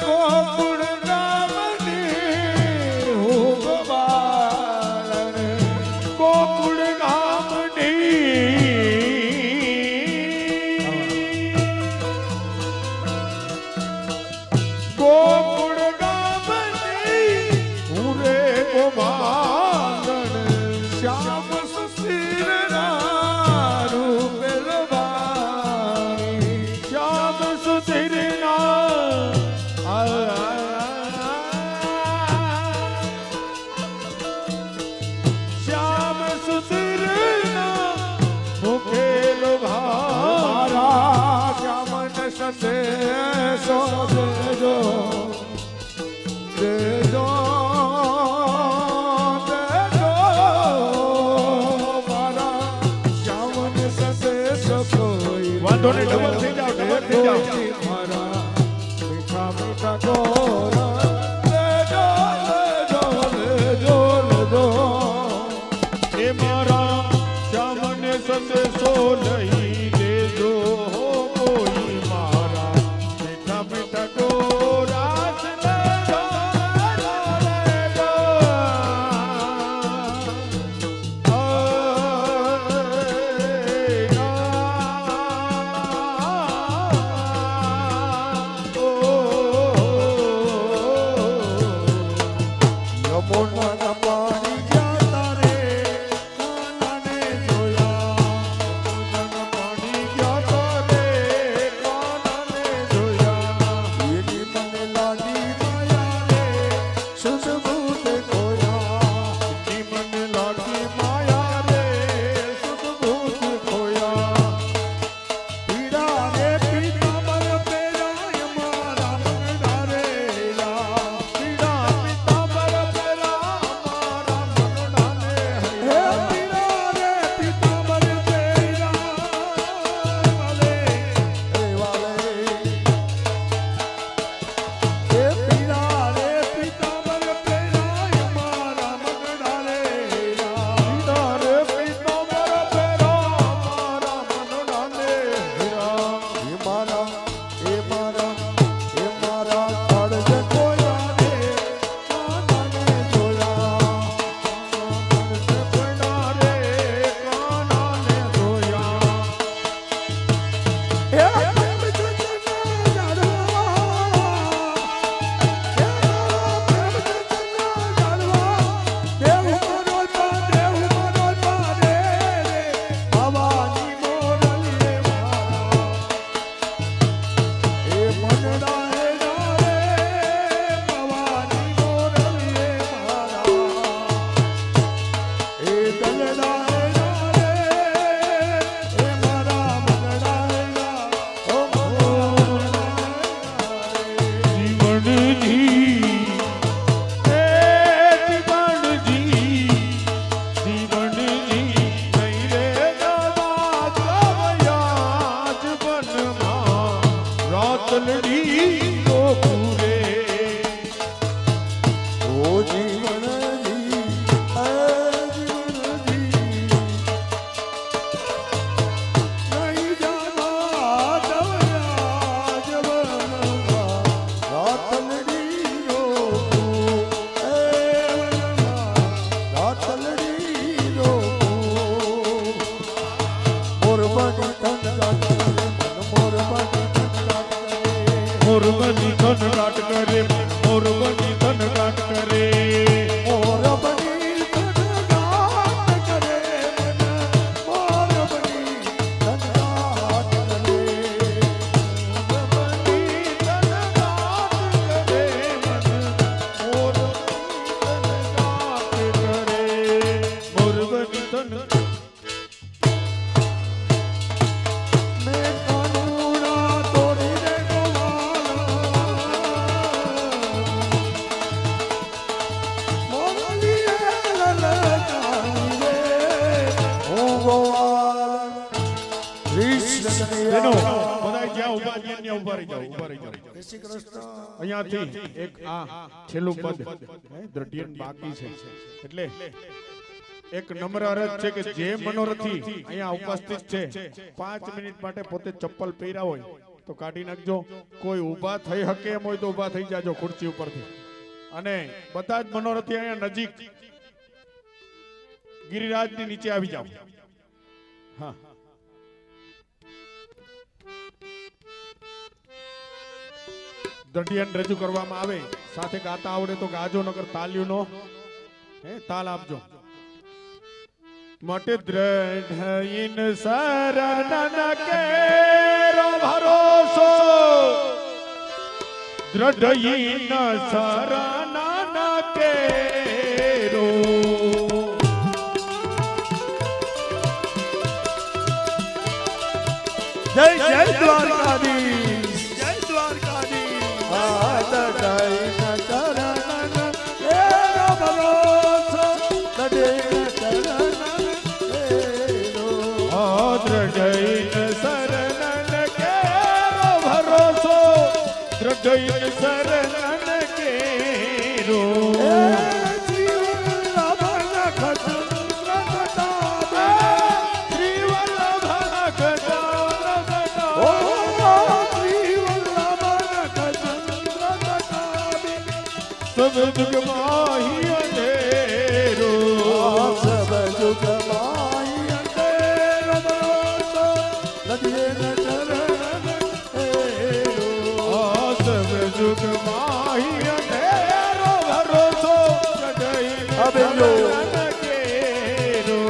गोकुल रामनी हूँ गोपालन गोकुल गामनी गोकुल गामनी पूरे गोपालन श्याम सुशील रूप लबानी श्याम सुधीरना श्याम सुधीरना मुखेल भारा श्यामन सते सो देजो देजो देजो मारा श्यामन सते सो कोई वांधो नहीं, डबल थी जाओ, डबल थी जाओ। मारा मीठा मीठा गोरा लेजो लेजो लेजो लेजो ए मारा श्याम ने सते सो नहीं दे दो कोई मारा मीठा मीठा गोरास ले दो ले दो યમુના પાણી જાતા રે કાનાને જોયા પાણી ગયા તો રે કાનાને જોયા એની મને લાડી માયા રે સુસબૂત ખોયા ઈ મને લાગી માયા રે સુખભૂત ખોયા પીડા રે પીતાંબર પેરાય મારા મનડા રેલા પીડા પિતાંબર પેલા મારા મનડાને હે પીડા રે પીતાંબર પેરા બેનો બધાય જ્યાં ઊભા ત્યાં ત્યાં ઊભા રહી જાઓ, ઊભા રહી જાઓ. જય શ્રી કૃષ્ણ. અહીંયાથી એક આ છેલ્લું પદ દ્રઢિયન બાકી છે એટલે એક નમ્ર અરજ છે કે જે મનોરથી અહીંયા ઉપસ્થિત છે 5 મિનિટ માટે પોતે ચપ્પલ પહેર્યા હોય તો કાઢી નાખજો. કોઈ ઊભા થઈ શકે એમ હોય તો ઊભા થઈ જાજો ખુરશી ઉપરથી. અને બધા જ મનોરથી અહીંયા નજીક ગિરિરાજની નીચે આવી જાઓ. હા, દ્રઢિયન રજૂ કરવામાં આવે. સાથે ગાતા આવડે તો ગાજો, નકર તાલીઓનો તાલ આપજો. મટ દ્રઢયિન શરણન કેરો ભરોસો, દ્રઢયિન શરણન કેરો. જય જય દ્વારકાધીશ, જય દ્વારકાધીશ. આ દડાઈના ચરણન કેરો ભરોસો, દડાઈના ચરણન કેરો. દ્રઢયિન શરણન કેરો ભરોસો, દ્રઢયિન શરણન કેરો. सब जुग माही अंधेरो, सब जुग माही अंधेरो भरोસો, દડાઈના ચરણન કેરો. सब जुग माही अंधेरो भरोसो, द्रઢયિન શરણન કેરો.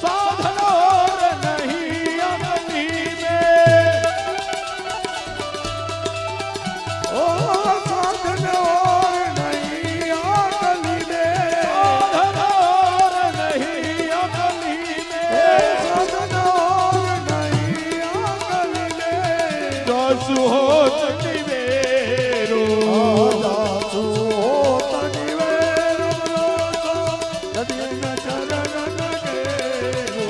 साधनो नहीं अमली में, ઓ સાધનો નહીં આ ગલી ને, साधनो नहीं अमली એ में. સાધનો નહીં આ ગલી ને. दासु होत निवेरो, દાસુ હોત નિવેરો ભરોસો, દડાઈના ચરણન કેરો.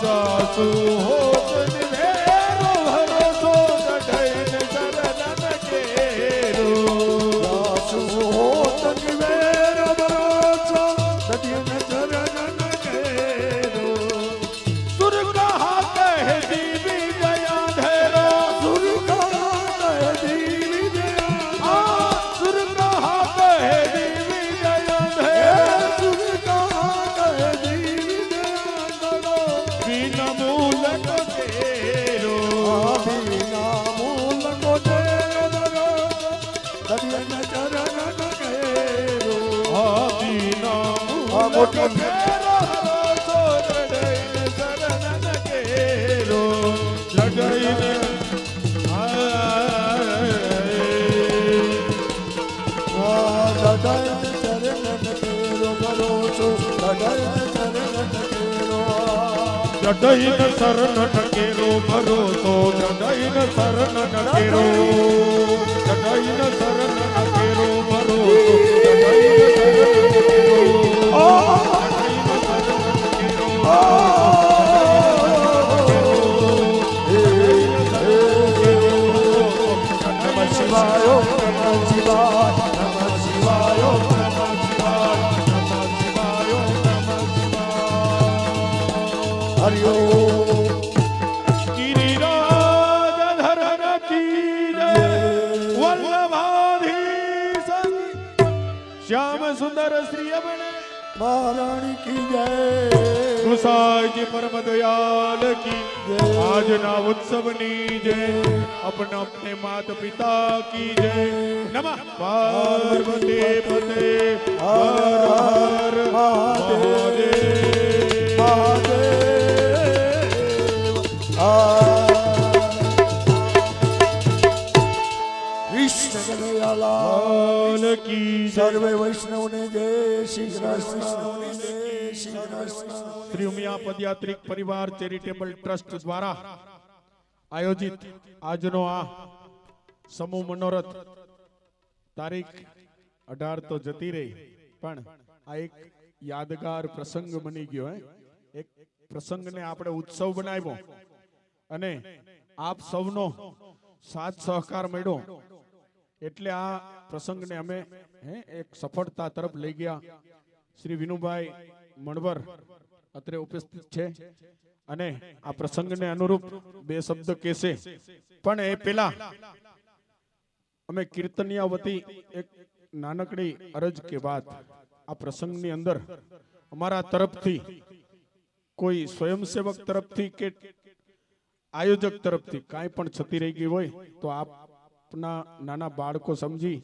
दासु होत निवेरो भरोसो, द्रઢયિન શરણન કેરો. દાસુ હોત નિવેરો ભરોસો, દડાઈના ચરણન કેરો. सुर कहा कह दीवी गया धैरो, સુરકા કહે દીવી દયા, सुर कहा कह दीवी गया धैरो. સુરકા કહે દીવી દયા કરો. बिना मूल को तेरो, બીના મૂલ કોટેરો ભરોસો, દડાઈના ચરણન કેરો. बिना આ मूल को મોટી तेरो भरोसो, द्रઢયિન શરણન केरो. द्रઢયિन દડાઈના ચરણન કેરો ભરોસો, દડાઈના ચરણન કેરો. દ્રઢયિન શરણન કેરો ભરોસો, દ્રઢયિન શરણન કેરો. દ્રઢયિન શરણન કેરો ભરોસો, દ્રઢયિન શરણન કેરો. નમઃ શિવાય, નમઃ શિવાય, નમઃ શિવાય, નમઃ શિવાય. હરિ ઓમ. गिरिराज धरण की जय, वल्लभाधीश श्याम सुंदर श्री अमन મહારાણી કી જય. गुसाई परम दयाल की આજના ઉત્સવની જય. अपना अपने माता पिता की जय. नमः पार्वती पते हर हर महादेव. કૃષ્ણ કનૈયાલાલ लाल की जय. સર્વે વૈષ્ણવને જય શ્રી કૃષ્ણ, જય શ્રી કૃષ્ણ. શ્રી ઉમિયા પદયાત્રિક પરિવાર ચેરિટેબલ ટ્રસ્ટ દ્વારા આયોજિત આજનો આ સમૂહ મનોરથ તારીખ 18 તો જતી રહી, પણ આ એક યાદગાર પ્રસંગ બની ગયો. એક પ્રસંગને આપણે ઉત્સવ બનાવ્યો અને આપ સૌનો સાથ સહકાર મળ્યો, એટલે આ પ્રસંગને અમે એક સફળતા તરફ લઈ ગયા. શ્રી વિનુભાઈ મણવર અત્રે ઉપસ્થિત છે અને આ પ્રસંગને અનુરૂપ બે શબ્દ કહેશે. પણ એ પેલા અમે કીર્તનિયા વતી એક નાનકડી અરજ કે વાત, આ પ્રસંગની અંદર અમારા તરફથી કોઈ સ્વયંસેવક તરફથી કે આયોજક તરફથી કાંઈ પણ છતી રહી ગઈ હોય તો આપના નાના બાળકો સમજી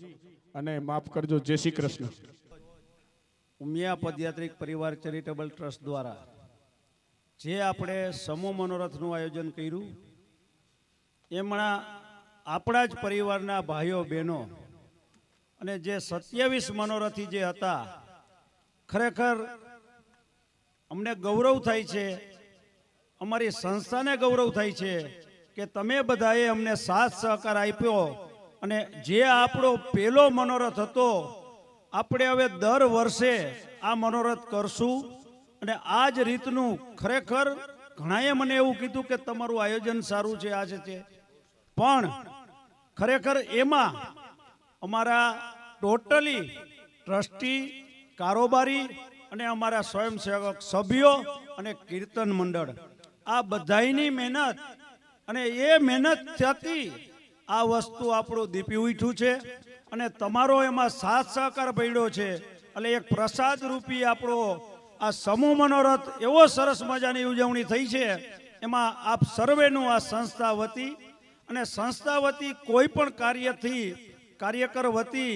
અને માફ કરજો. જય શ્રી કૃષ્ણ. ઉમિયા પદયાત્રિક પરિવાર ચેરિટેબલ ટ્રસ્ટ દ્વારા જે આપણે સમૂહ મનોરથનું આયોજન કર્યું, એમના આપણા જ પરિવારના ભાઈઓ બહેનો અને જે 27 મનોરથી જે હતા, ખરેખર અમને ગૌરવ થાય છે, અમારી સંસ્થાને ગૌરવ થાય છે કે તમે બધાએ અમને સાથ સહકાર આપ્યો. અને જે આપણો પહેલો મનોરથ હતો, આપણે હવે દર વર્ષે આ મનોરથ કરશું. અને આ જ રીતનું ખરેખર ઘણાએ મને એવું કીધું કે તમારું આયોજન સારું છે, આ છે, પણ ખરેખર એમાં અમારા ટોટલી ટ્રસ્ટી, કારોબારી અને અમારા સ્વયંસેવક સભ્યો અને કીર્તન મંડળ, આ બધાની મહેનત, અને એ મહેનત થતી આ વસ્તુ આપણું દીપી ઉઠ્યું છે. અને તમારો એમાં સાથ સહકાર પડ્યો છે, એટલે એક પ્રસાદ રૂપી આપણો આ સમૂહ મનોરથ એવો સરસ મજાની ઉજવણી થઈ છે. એમાં આપ સર્વેનું આ સંસ્થા વતી અને સંસ્થા વતી કોઈ પણ કાર્યથી, કાર્યકર વતી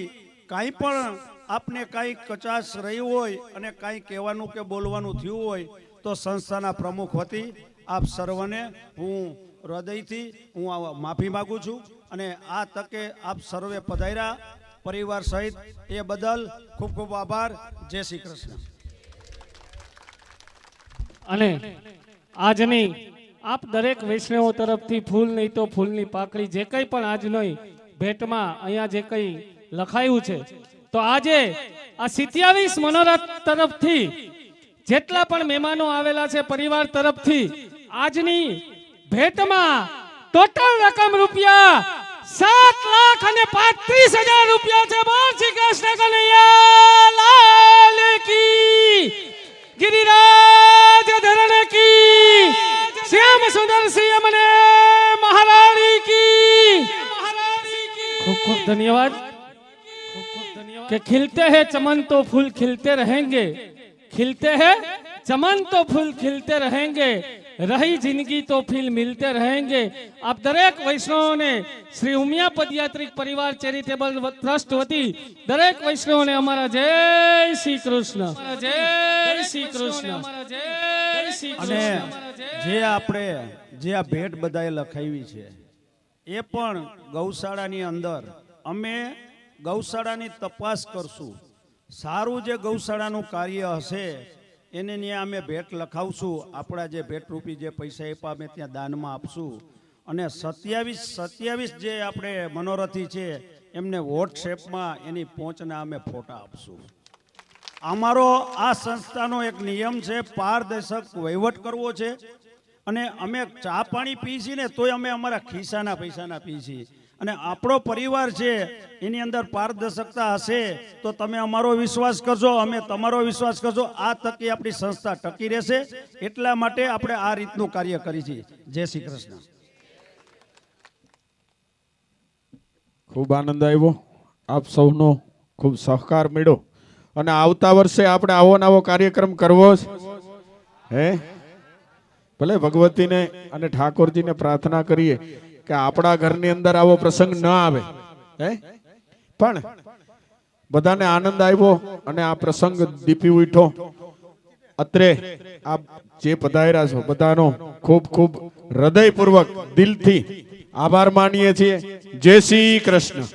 કાંઈ પણ આપને કાંઈ કચાશ રહી હોય અને કાંઈ કહેવાનું કે બોલવાનું થયું હોય તો સંસ્થાના પ્રમુખ વતી આપ સર્વને હું હૃદયથી માફી માગું છું. અને આ તકે આપ સર્વે પધાર્યા પરિવાર સહિત, એ બદલ ખૂબ ખૂબ આભાર. જય શ્રી કૃષ્ણ. અને આજની આપ દરેક વૈષ્ણવો તરફથી ફૂલ નહીં તો ફૂલની પાકડી, જે કંઈ પણ આજની ભેટમાં અહીંયા જે કંઈ લખાયું છે, તો આજે આ 27 મનોરથ તરફથી જેટલા પણ મહેમાનો આવેલા છે પરિવાર તરફથી, આજની ભેટમાં ટોટલ રકમ રૂપિયા 7,35,000 રૂપિયા છે. બોલ શ્રી કૃષ્ણ કનૈયા લાલ કી, गिरिराज धरण की, श्याम सुंदर सिंह मने महारानी की. खूब खूब धन्यवाद. कि खिलते हैं चमन तो फूल खिलते रहेंगे, खिलते हैं चमन तो फूल खिलते रहेंगे, रही जिंदगी तो फिर मिलते रहेंगे. आप दरेक वैष्णव ने श्री उमिया पदयात्रिक परिवार चैरिटेबल ट्रस्ट वती दरेक वैष्णव ने हमारा जय श्री कृष्ण, जय श्री कृष्ण, जय श्री અને कृष्ण. જે આપણે જે આ ભેટ બધાએ લખાવી છે, એ પણ ગૌશાળાની અંદર અમે ગૌશાળાની તપાસ કરશું. સારું જે ગૌશાળાનું કાર્ય હશે એને ત્યાં અમે ભેટ લખાવશું. આપણા જે ભેટરૂપી જે પૈસા આપ્યા અમે ત્યાં દાનમાં આપશું. અને 27 જે આપણે મનોરથી છે એમને વોટ્સએપમાં એની પહોંચના અમે ફોટા આપશું. અમારો આ સંસ્થાનો એક નિયમ છે, પારદર્શક વહીવટ કરવો છે. અને અમે ચા પાણી પી છીએ ને તોય અમે અમારા ખિસ્સાના પૈસાના પી છીએ. અને આપણો પરિવાર છે એની અંદર પારદર્શકતા હશે તો તમે અમારો વિશ્વાસ કરજો, અમે તમારો વિશ્વાસ કરજો. આ તકે આપણી સંસ્થા ટકી રહેશે. એટલા માટે આપણે આ રીતનું કાર્ય કરી છીએ. જય શ્રી કૃષ્ણ. ખૂબ આનંદ આવ્યો, આપ સૌનો ખૂબ સહકાર મળ્યો. અને આવતા વર્ષે આપણે આવો નવો કાર્યક્રમ કરવો હે. ભલે ભગવતીને અને ઠાકોરજીને પ્રાર્થના કરીએ કે આપણા ઘરની અંદર આવો પ્રસંગ ન આવે, હે, પણ બધાને આનંદ આવ્યો અને આ પ્રસંગ દીપી ઉઠ્યો. અત્રે આપ જે પધાર્યા છો બધાનો ખૂબ ખૂબ હૃદયપૂર્વક દિલથી આભાર માનીએ છીએ. જય શ્રી કૃષ્ણ.